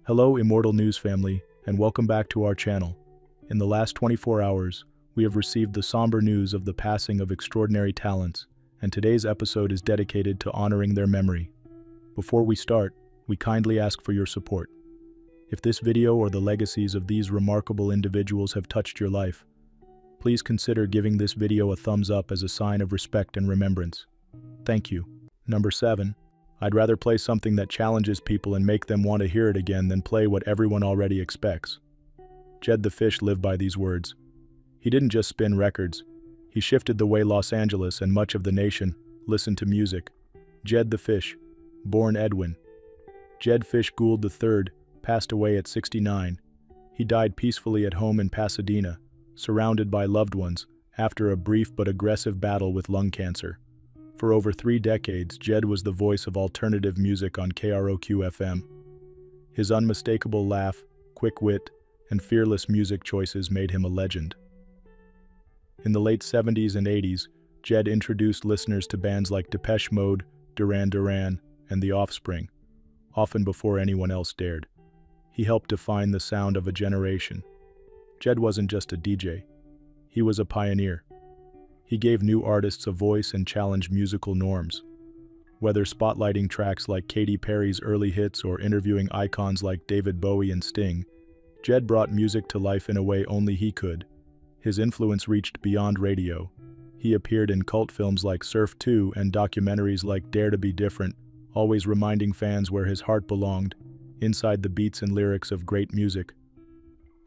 Hello, Immortal News family, and welcome back to our channel. In the last 24 hours, we have received the somber news of the passing of extraordinary talents, and today's episode is dedicated to honoring their memory. Before we start, we kindly ask for your support. If this video or the legacies of these remarkable individuals have touched your life, please consider giving this video a thumbs up as a sign of respect and remembrance. Thank you. Number 7. I'd rather play something that challenges people and make them want to hear it again than play what everyone already expects. Jed the Fish lived by these words. He didn't just spin records. He shifted the way Los Angeles and much of the nation listened to music. Jed the Fish, born Edwin. Jed Fish Gould III, passed away at 69. He died peacefully at home in Pasadena, surrounded by loved ones, after a brief but aggressive battle with lung cancer. For over 3 decades, Jed was the voice of alternative music on KROQ-FM. His unmistakable laugh, quick wit, and fearless music choices made him a legend. In the late 70s and 80s, Jed introduced listeners to bands like Depeche Mode, Duran Duran, and The Offspring, often before anyone else dared. He helped define the sound of a generation. Jed wasn't just a DJ. He was a pioneer. He gave new artists a voice and challenged musical norms. Whether spotlighting tracks like Katy Perry's early hits or interviewing icons like David Bowie and Sting, Jed brought music to life in a way only he could. His influence reached beyond radio. He appeared in cult films like Surf 2 and documentaries like Dare to Be Different, always reminding fans where his heart belonged, inside the beats and lyrics of great music.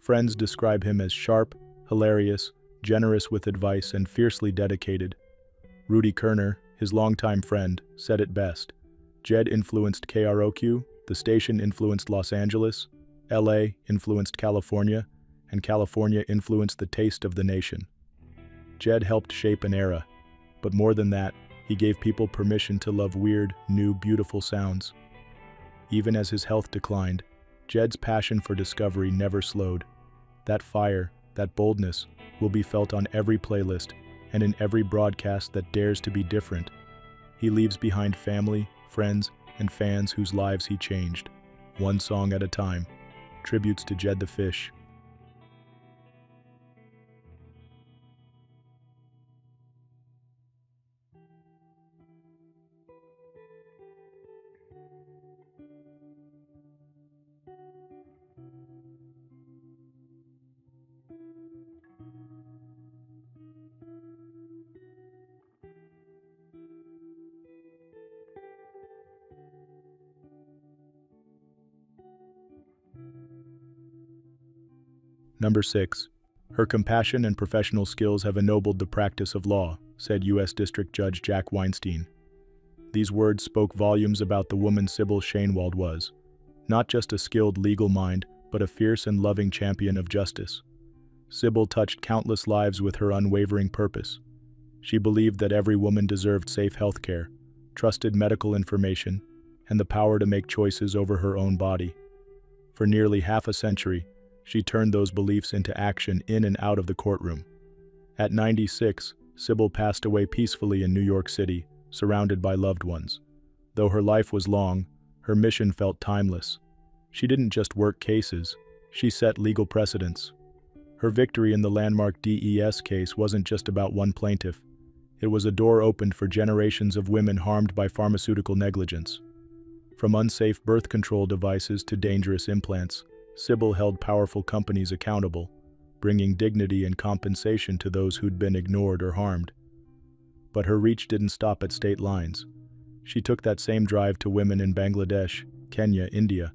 Friends describe him as sharp, hilarious, generous with advice, and fiercely dedicated. Rudy Kerner, his longtime friend, said it best. Jed influenced KROQ, the station influenced Los Angeles, LA influenced California, and California influenced the taste of the nation. Jed helped shape an era, but more than that, he gave people permission to love weird, new, beautiful sounds. Even as his health declined, Jed's passion for discovery never slowed. That fire, that boldness, will be felt on every playlist and in every broadcast that dares to be different. He leaves behind family, friends, and fans whose lives he changed, one song at a time. Tributes to Jed the Fish. Number 6. Her compassion and professional skills have ennobled the practice of law, said U.S. District Judge Jack Weinstein. These words spoke volumes about the woman Sybil Shainwald was, not just a skilled legal mind, but a fierce and loving champion of justice. Cibil touched countless lives with her unwavering purpose. She believed that every woman deserved safe health care, trusted medical information, and the power to make choices over her own body. For nearly half a century, she turned those beliefs into action in and out of the courtroom. At 96, Cibil passed away peacefully in New York City, surrounded by loved ones. Though her life was long, her mission felt timeless. She didn't just work cases, she set legal precedents. Her victory in the landmark DES case wasn't just about one plaintiff. It was a door opened for generations of women harmed by pharmaceutical negligence. From unsafe birth control devices to dangerous implants, Cibil held powerful companies accountable, bringing dignity and compensation to those who'd been ignored or harmed. But her reach didn't stop at state lines. She took that same drive to women in Bangladesh, Kenya, India,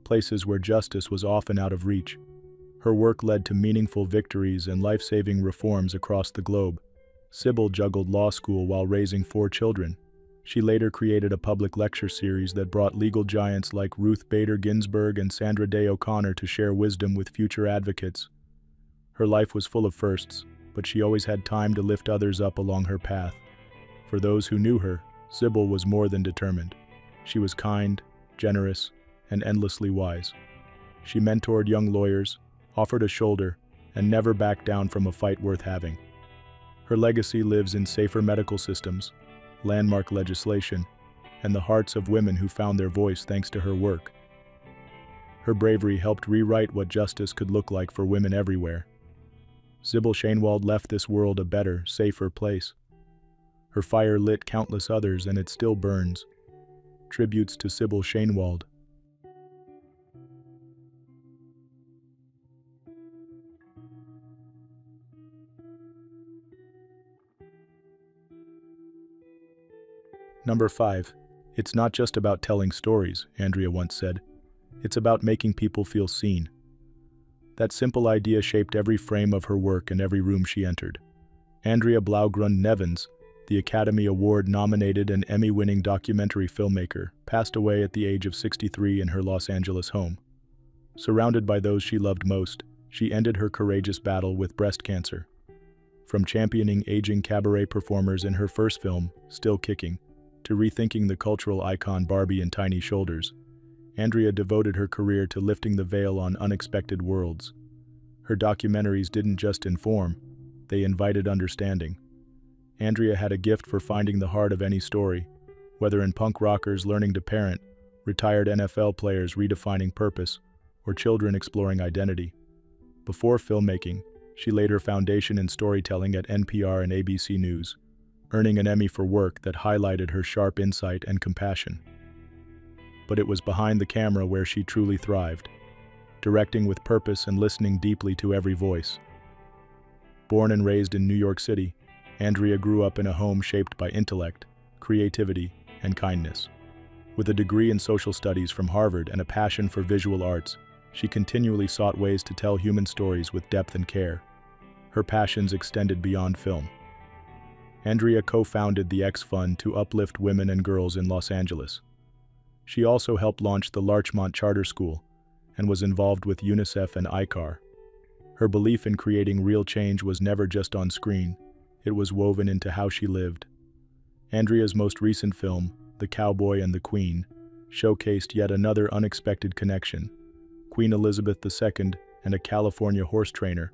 places where justice was often out of reach. Her work led to meaningful victories and life-saving reforms across the globe. Cibil juggled law school while raising 4 children. She later created a public lecture series that brought legal giants like Ruth Bader Ginsburg and Sandra Day O'Connor to share wisdom with future advocates. Her life was full of firsts, but she always had time to lift others up along her path. For those who knew her, Cibil was more than determined. She was kind, generous, and endlessly wise. She mentored young lawyers, offered a shoulder, and never backed down from a fight worth having. Her legacy lives in safer medical systems, landmark legislation, and the hearts of women who found their voice thanks to her work. Her bravery helped rewrite what justice could look like for women everywhere. Sybil Shainwald left this world a better, safer place. Her fire lit countless others, and it still burns. Tributes to Sybil Shainwald. Number 5. It's not just about telling stories, Andrea once said. It's about making people feel seen. That simple idea shaped every frame of her work and every room she entered. Andrea Blaugrund Nevins, the Academy Award-nominated and Emmy-winning documentary filmmaker, passed away at the age of 63 in her Los Angeles home. Surrounded by those she loved most, she ended her courageous battle with breast cancer. From championing aging cabaret performers in her first film, Still Kicking, to rethinking the cultural icon Barbie and Tiny Shoulders, Andrea devoted her career to lifting the veil on unexpected worlds. Her documentaries didn't just inform, they invited understanding. Andrea had a gift for finding the heart of any story, whether in punk rockers learning to parent, retired NFL players redefining purpose, or children exploring identity. Before filmmaking, she laid her foundation in storytelling at NPR and ABC News, earning an Emmy for work that highlighted her sharp insight and compassion. But it was behind the camera where she truly thrived, directing with purpose and listening deeply to every voice. Born and raised in New York City, Andrea grew up in a home shaped by intellect, creativity, and kindness. With a degree in social studies from Harvard and a passion for visual arts, she continually sought ways to tell human stories with depth and care. Her passions extended beyond film. Andrea co-founded the X Fund to uplift women and girls in Los Angeles. She also helped launch the Larchmont Charter School and was involved with UNICEF and ICAR. Her belief in creating real change was never just on screen, it was woven into how she lived. Andrea's most recent film, The Cowboy and the Queen, showcased yet another unexpected connection: Queen Elizabeth II and a California horse trainer,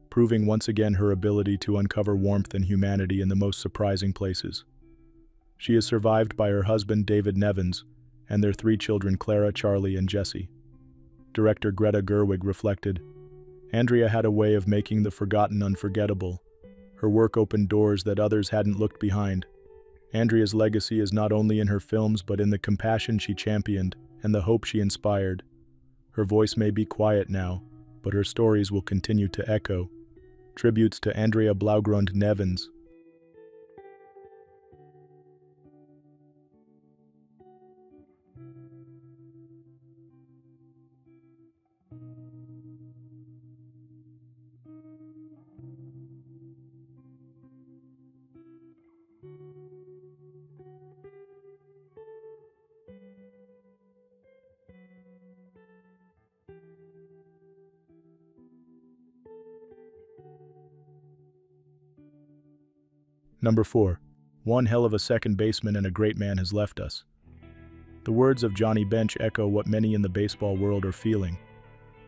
proving once again her ability to uncover warmth and humanity in the most surprising places. She is survived by her husband David Nevins and their 3 children Clara, Charlie, and Jesse. Director Greta Gerwig reflected, "Andrea had a way of making the forgotten unforgettable. Her work opened doors that others hadn't looked behind." Andrea's legacy is not only in her films but in the compassion she championed and the hope she inspired. Her voice may be quiet now, but her stories will continue to echo. Tributes to Andrea Blaugrund Nevins. Number 4. One hell of a second baseman and a great man has left us. The words of Johnny Bench echo what many in the baseball world are feeling.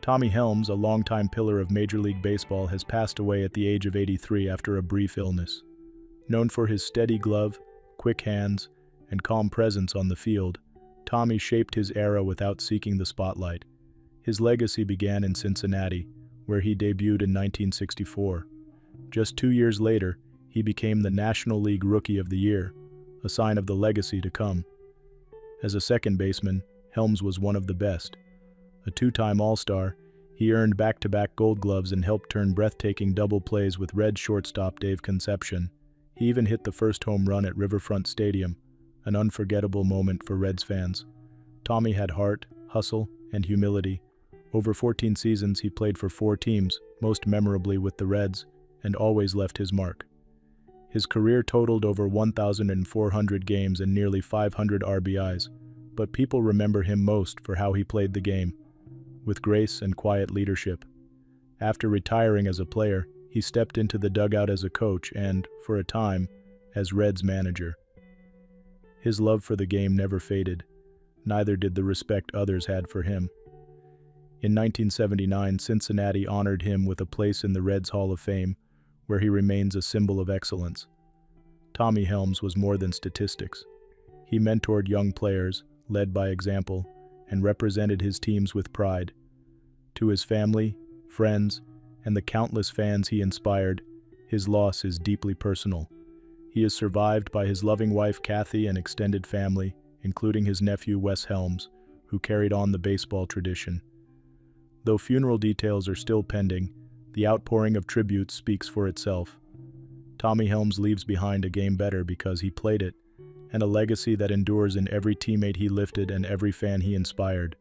Tommy Helms, a longtime pillar of Major League Baseball, has passed away at the age of 83 after a brief illness. Known for his steady glove, quick hands, and calm presence on the field, Tommy shaped his era without seeking the spotlight. His legacy began in Cincinnati, where he debuted in 1964. Just 2 years later, he became the National League Rookie of the Year, a sign of the legacy to come. As a second baseman, Helms was one of the best. A 2-time All-Star, he earned back-to-back Gold Gloves and helped turn breathtaking double plays with Reds shortstop Dave Concepcion. He even hit the first home run at Riverfront Stadium, an unforgettable moment for Reds fans. Tommy had heart, hustle, and humility. Over 14 seasons he played for 4 teams, most memorably with the Reds, and always left his mark. His career totaled over 1,400 games and nearly 500 RBIs, but people remember him most for how he played the game, with grace and quiet leadership. After retiring as a player, he stepped into the dugout as a coach and, for a time, as Reds manager. His love for the game never faded, neither did the respect others had for him. In 1979, Cincinnati honored him with a place in the Reds Hall of Fame, where he remains a symbol of excellence. Tommy Helms was more than statistics. He mentored young players, led by example, and represented his teams with pride. To his family, friends, and the countless fans he inspired, his loss is deeply personal. He is survived by his loving wife Kaki and extended family, including his nephew Wes Helms, who carried on the baseball tradition. Though funeral details are still pending, the outpouring of tributes speaks for itself. Tommy Helms leaves behind a game better because he played it, and a legacy that endures in every teammate he lifted and every fan he inspired.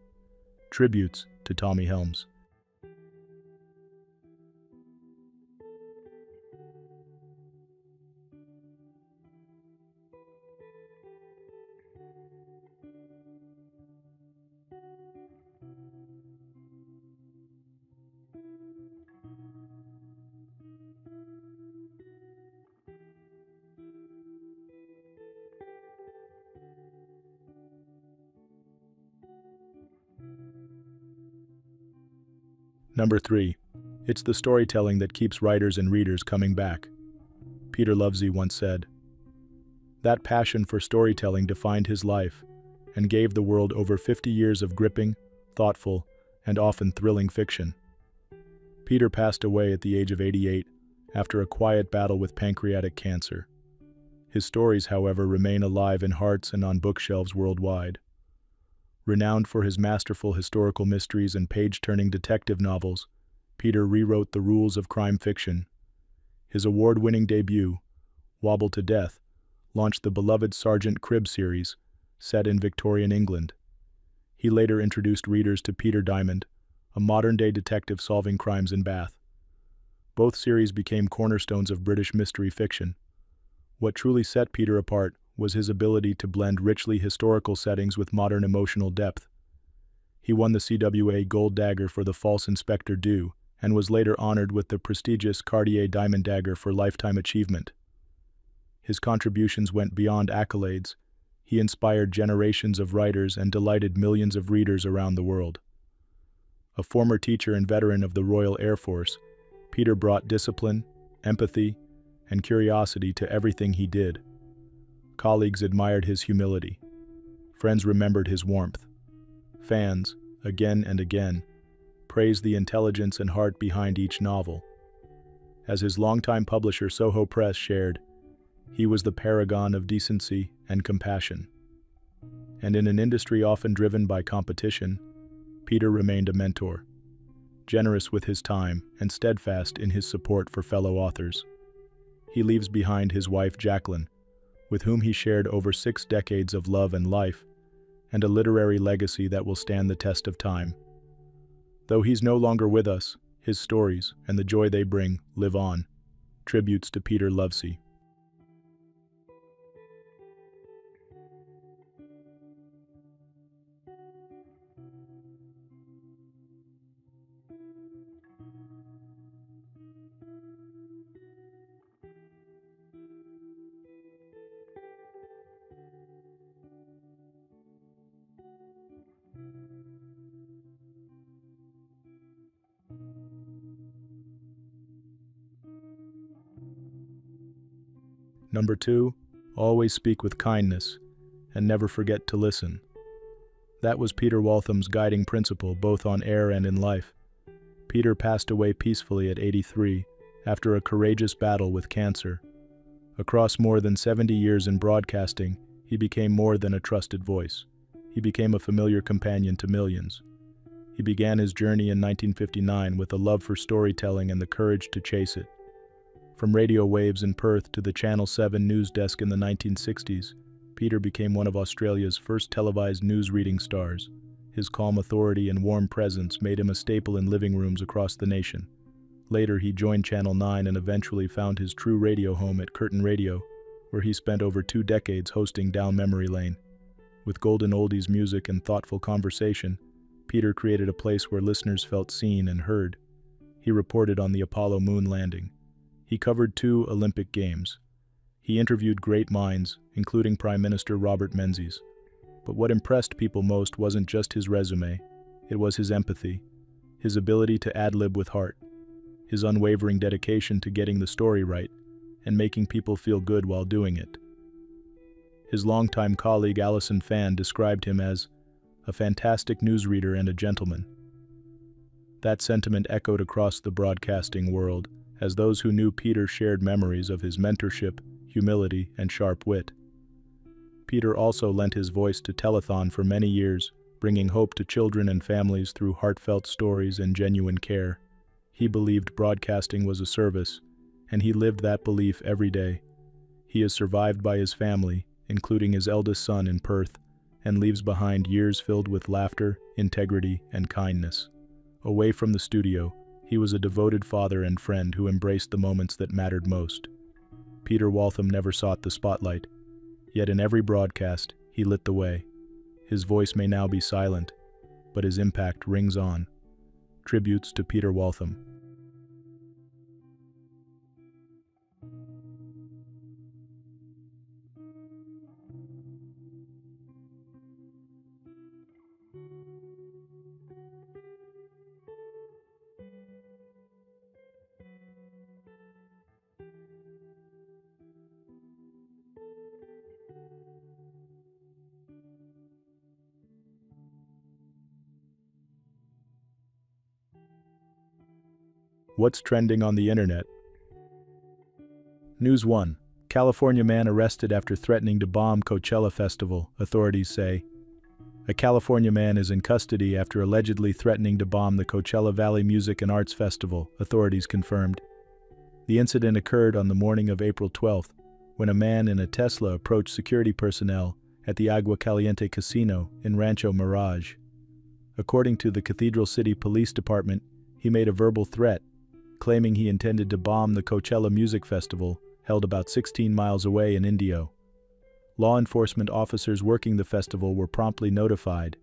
Tributes to Tommy Helms. Number 3. It's the storytelling that keeps writers and readers coming back. Peter Lovesey once said, "That passion for storytelling defined his life and gave the world over 50 years of gripping, thoughtful, and often thrilling fiction." Peter passed away at the age of 88 after a quiet battle with pancreatic cancer. His stories, however, remain alive in hearts and on bookshelves worldwide. Renowned for his masterful historical mysteries and page-turning detective novels, Peter rewrote the rules of crime fiction. His award-winning debut, Wobble to Death, launched the beloved Sergeant Cribb series, set in Victorian England. He later introduced readers to Peter Diamond, a modern-day detective solving crimes in Bath. Both series became cornerstones of British mystery fiction. What truly set Peter apart was his ability to blend richly historical settings with modern emotional depth. He won the CWA Gold Dagger for The False Inspector Dew and was later honored with the prestigious Cartier Diamond Dagger for lifetime achievement. His contributions went beyond accolades. He inspired generations of writers and delighted millions of readers around the world. A former teacher and veteran of the Royal Air Force, Peter brought discipline, empathy, and curiosity to everything he did. Colleagues admired his humility. Friends remembered his warmth. Fans, again and again, praised the intelligence and heart behind each novel. As his longtime publisher Soho Press shared, he was the paragon of decency and compassion. And in an industry often driven by competition, Peter remained a mentor, generous with his time and steadfast in his support for fellow authors. He leaves behind his wife Jacqueline, with whom he shared over 6 decades of love and life, and a literary legacy that will stand the test of time. Though he's no longer with us, his stories and the joy they bring live on. Tributes to Peter Lovesey. Number 2, always speak with kindness and never forget to listen. That was Peter Waltham's guiding principle both on air and in life. Peter passed away peacefully at 83 after a courageous battle with cancer. Across more than 70 years in broadcasting, he became more than a trusted voice. He became a familiar companion to millions. He began his journey in 1959 with a love for storytelling and the courage to chase it. From radio waves in Perth to the Channel 7 news desk in the 1960s, Peter became one of Australia's first televised news-reading stars. His calm authority and warm presence made him a staple in living rooms across the nation. Later, he joined Channel 9 and eventually found his true radio home at Curtin Radio, where he spent over 2 decades hosting Down Memory Lane. With golden oldies music and thoughtful conversation, Peter created a place where listeners felt seen and heard. He reported on the Apollo moon landing. He covered 2 Olympic Games. He interviewed great minds, including Prime Minister Robert Menzies. But what impressed people most wasn't just his resume, it was his empathy, his ability to ad-lib with heart, his unwavering dedication to getting the story right, and making people feel good while doing it. His longtime colleague Alison Fan described him as a fantastic newsreader and a gentleman. That sentiment echoed across the broadcasting world, as those who knew Peter shared memories of his mentorship, humility, and sharp wit. Peter also lent his voice to telethon for many years, bringing hope to children and families through heartfelt stories and genuine care. He believed broadcasting was a service, and he lived that belief every day. He is survived by his family, including his eldest son in Perth, and leaves behind years filled with laughter, integrity, and kindness. Away from the studio, he was a devoted father and friend who embraced the moments that mattered most. Peter Waltham never sought the spotlight, yet in every broadcast, he lit the way. His voice may now be silent, but his impact rings on. Tributes to Peter Waltham. What's trending on the internet? News 1. California man arrested after threatening to bomb Coachella Festival, authorities say. A California man is in custody after allegedly threatening to bomb the Coachella Valley Music and Arts Festival, authorities confirmed. The incident occurred on the morning of April 12th, when a man in a Tesla approached security personnel at the Agua Caliente Casino in Rancho Mirage. According to the Cathedral City Police Department, he made a verbal threat, claiming he intended to bomb the Coachella Music Festival, held about 16 miles away in Indio. Law enforcement officers working the festival were promptly notified.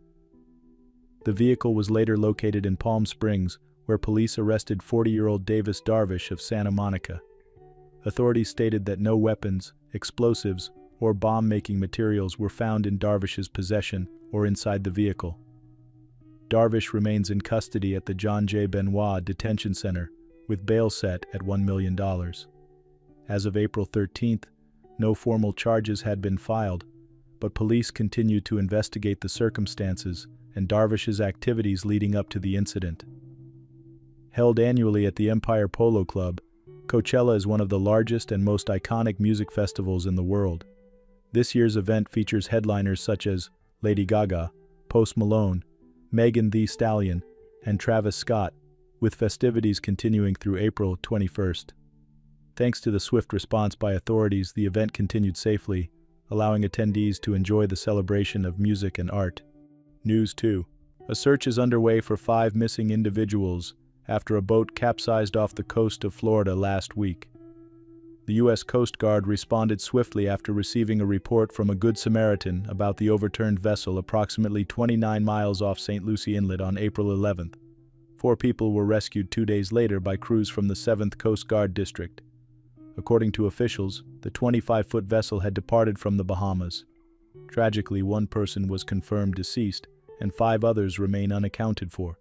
The vehicle was later located in Palm Springs, where police arrested 40-year-old Davis Darvish of Santa Monica. Authorities stated that no weapons, explosives, or bomb-making materials were found in Darvish's possession or inside the vehicle. Darvish remains in custody at the John J. Benoit Detention Center, with bail set at $1 million. As of April 13th, no formal charges had been filed, but police continued to investigate the circumstances and Darvish's activities leading up to the incident. Held annually at the Empire Polo Club, Coachella is one of the largest and most iconic music festivals in the world. This year's event features headliners such as Lady Gaga, Post Malone, Megan Thee Stallion, and Travis Scott, with festivities continuing through April 21st. Thanks to the swift response by authorities, the event continued safely, allowing attendees to enjoy the celebration of music and art. News 2. A search is underway for 5 missing individuals after a boat capsized off the coast of Florida last week. The U.S. Coast Guard responded swiftly after receiving a report from a Good Samaritan about the overturned vessel approximately 29 miles off St. Lucie Inlet on April 11th. 4 people were rescued 2 days later by crews from the 7th Coast Guard District. According to officials, the 25-foot vessel had departed from the Bahamas. Tragically, 1 person was confirmed deceased, and 5 others remain unaccounted for.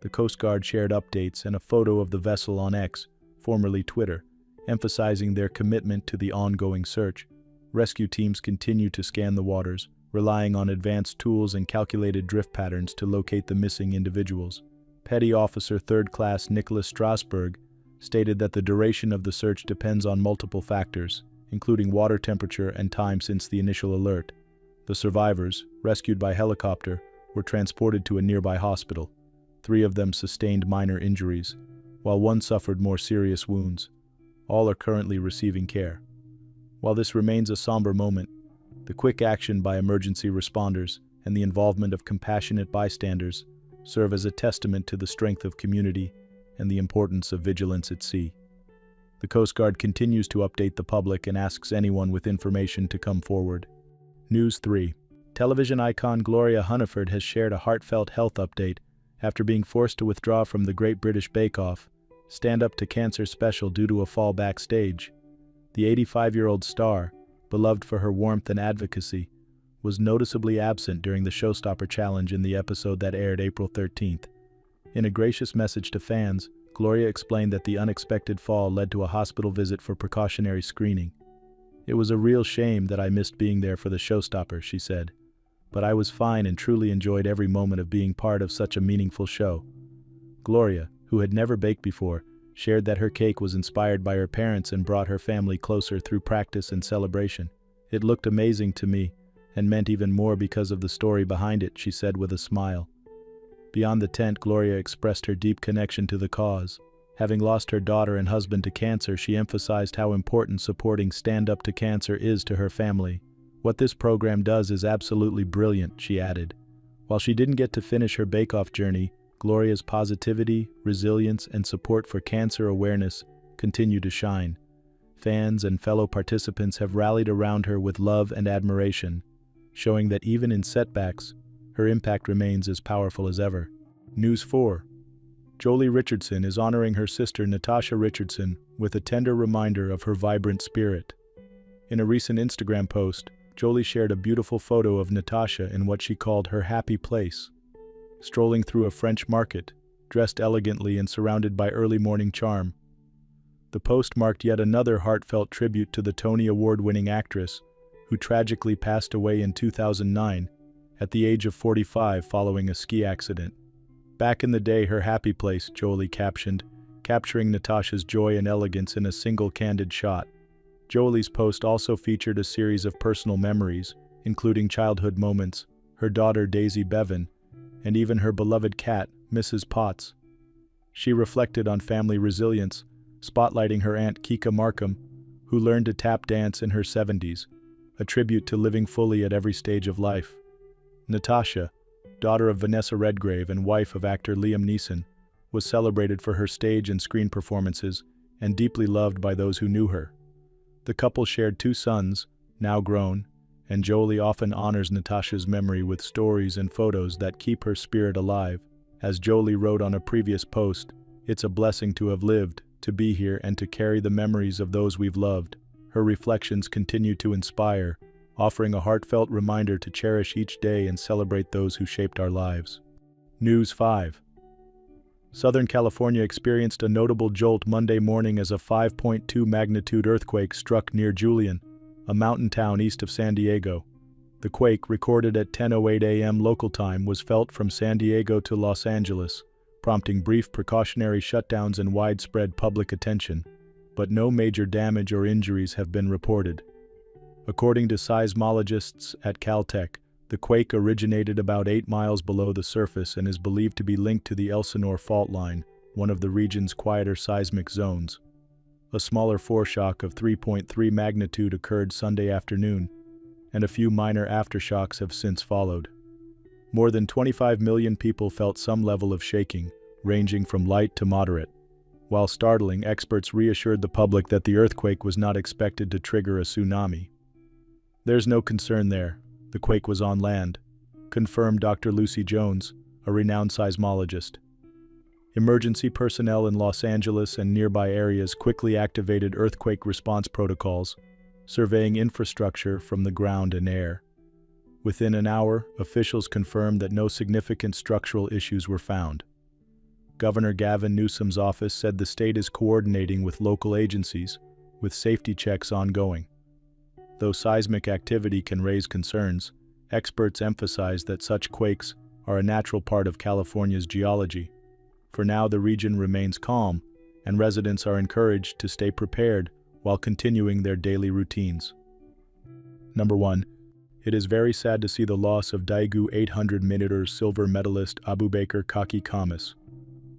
The Coast Guard shared updates and a photo of the vessel on X, formerly Twitter, emphasizing their commitment to the ongoing search. Rescue teams continue to scan the waters, relying on advanced tools and calculated drift patterns to locate the missing individuals. Petty Officer 3rd Class Nicholas Strasberg stated that the duration of the search depends on multiple factors, including water temperature and time since the initial alert. The survivors, rescued by helicopter, were transported to a nearby hospital. 3 of them sustained minor injuries, while 1 suffered more serious wounds. All are currently receiving care. While this remains a somber moment, the quick action by emergency responders and the involvement of compassionate bystanders serve as a testament to the strength of community and the importance of vigilance at sea. The Coast Guard continues to update the public and asks anyone with information to come forward. News 3. Television icon Gloria Hunniford has shared a heartfelt health update after being forced to withdraw from the Great British Bake Off Stand Up to Cancer special due to a fall backstage. The 85-year-old star, beloved for her warmth and advocacy, was noticeably absent during the Showstopper Challenge in the episode that aired April 13th. In a gracious message to fans, Gloria explained that the unexpected fall led to a hospital visit for precautionary screening. "It was a real shame that I missed being there for the Showstopper," she said. but I was fine and truly enjoyed every moment of being part of such a meaningful show. Gloria, who had never baked before, shared that her cake was inspired by her parents and brought her family closer through practice and celebration. It looked amazing to me, and meant even more because of the story behind it, she said with a smile. Beyond the tent, Gloria expressed her deep connection to the cause. Having lost her daughter and husband to cancer, she emphasized how important supporting Stand Up to Cancer is to her family. What this program does is absolutely brilliant, she added. While she didn't get to finish her bake-off journey, Gloria's positivity, resilience, and support for cancer awareness continue to shine. Fans and fellow participants have rallied around her with love and admiration, showing that even in setbacks, her impact remains as powerful as ever. News 4. Jolie Richardson is honoring her sister Natasha Richardson with a tender reminder of her vibrant spirit. In a recent Instagram post, Jolie shared a beautiful photo of Natasha in what she called her happy place, strolling through a French market, dressed elegantly and surrounded by early morning charm. The post marked yet another heartfelt tribute to the Tony Award-winning actress, who tragically passed away in 2009 at the age of 45 following a ski accident. Back in the day, her happy place, Jolie captioned, capturing Natasha's joy and elegance in a single candid shot. Jolie's post also featured a series of personal memories, including childhood moments, her daughter Daisy Bevan, and even her beloved cat, Mrs. Potts. She reflected on family resilience, spotlighting her aunt Kika Markham, who learned to tap dance in her 70s, a tribute to living fully at every stage of life. Natasha, daughter of Vanessa Redgrave and wife of actor Liam Neeson, was celebrated for her stage and screen performances and deeply loved by those who knew her. The couple shared 2 sons, now grown, and Jolie often honors Natasha's memory with stories and photos that keep her spirit alive. As Jolie wrote on a previous post, "It's a blessing to have lived, to be here, and to carry the memories of those we've loved." Her reflections continue to inspire, offering a heartfelt reminder to cherish each day and celebrate those who shaped our lives. News 5. Southern California experienced a notable jolt Monday morning as a 5.2 magnitude earthquake struck near Julian, a mountain town east of San Diego. The quake, recorded at 10:08 a.m. local time, was felt from San Diego to Los Angeles, prompting brief precautionary shutdowns and widespread public attention, but no major damage or injuries have been reported. According to seismologists at Caltech, the quake originated about 8 miles below the surface and is believed to be linked to the Elsinore fault line, one of the region's quieter seismic zones. A smaller foreshock of 3.3 magnitude occurred Sunday afternoon, and a few minor aftershocks have since followed. More than 25 million people felt some level of shaking, ranging from light to moderate. While startling, experts reassured the public that the earthquake was not expected to trigger a tsunami. "There's no concern there. The quake was on land," confirmed Dr. Lucy Jones, a renowned seismologist. Emergency personnel in Los Angeles and nearby areas quickly activated earthquake response protocols, surveying infrastructure from the ground and air. Within an hour, officials confirmed that no significant structural issues were found. Governor Gavin Newsom's office said the state is coordinating with local agencies, with safety checks ongoing. Though seismic activity can raise concerns, experts emphasize that such quakes are a natural part of California's geology. For now, the region remains calm, and residents are encouraged to stay prepared while continuing their daily routines. Number 1. It is very sad to see the loss of Daegu 800-meter silver medalist Abubaker Kaki Kamis,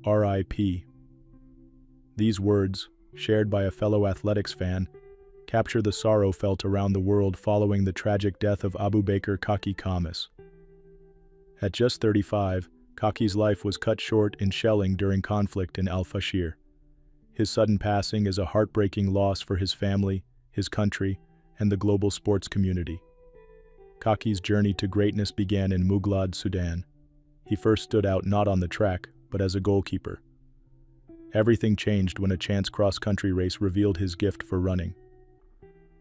R.I.P. These words, shared by a fellow athletics fan, capture the sorrow felt around the world following the tragic death of Abubaker Kaki Kamis. At just 35, Kaki's life was cut short in shelling during conflict in Al-Fashir. His sudden passing is a heartbreaking loss for his family, his country, and the global sports community. Kaki's journey to greatness began in Muglad, Sudan. He first stood out not on the track, but as a goalkeeper. Everything changed when a chance cross-country race revealed his gift for running.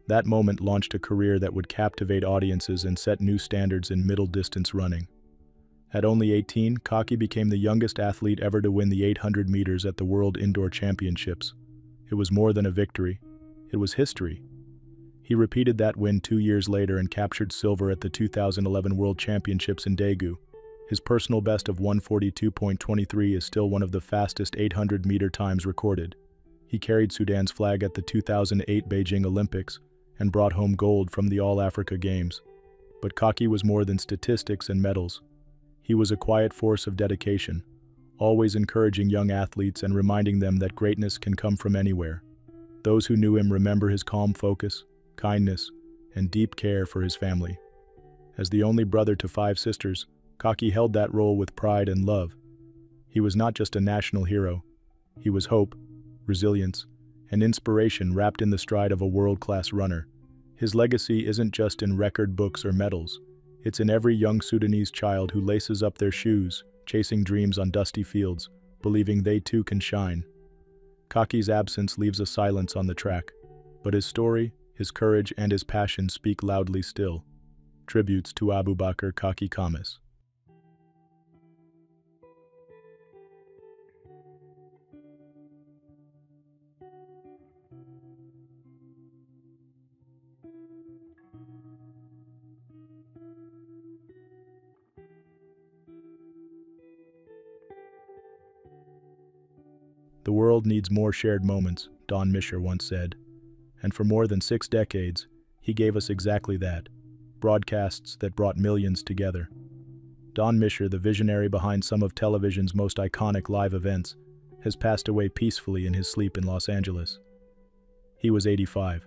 That moment launched a career that would captivate audiences and set new standards in middle-distance running. At only 18, Kaki became the youngest athlete ever to win the 800 meters at the World Indoor Championships. It was more than a victory. It was history. He repeated that win 2 years later and captured silver at the 2011 World Championships in Daegu. His personal best of 1:42.23 is still one of the fastest 800-meter times recorded. He carried Sudan's flag at the 2008 Beijing Olympics and brought home gold from the All-Africa Games. But Kaki was more than statistics and medals. He was a quiet force of dedication, always encouraging young athletes and reminding them that greatness can come from anywhere. Those who knew him remember his calm focus, kindness, and deep care for his family. As the only brother to 5 sisters, Kaki held that role with pride and love. He was not just a national hero. He was hope, resilience, and inspiration wrapped in the stride of a world-class runner. His legacy isn't just in record books or medals. It's in every young Sudanese child who laces up their shoes, chasing dreams on dusty fields, believing they too can shine. Kaki's absence leaves a silence on the track, but his story, his courage, and his passion speak loudly still. Tributes to Abubaker Kaki Kamis. The world needs more shared moments, Don Mischer once said. And for more than 6 decades, he gave us exactly that. Broadcasts that brought millions together. Don Mischer, the visionary behind some of television's most iconic live events, has passed away peacefully in his sleep in Los Angeles. He was 85.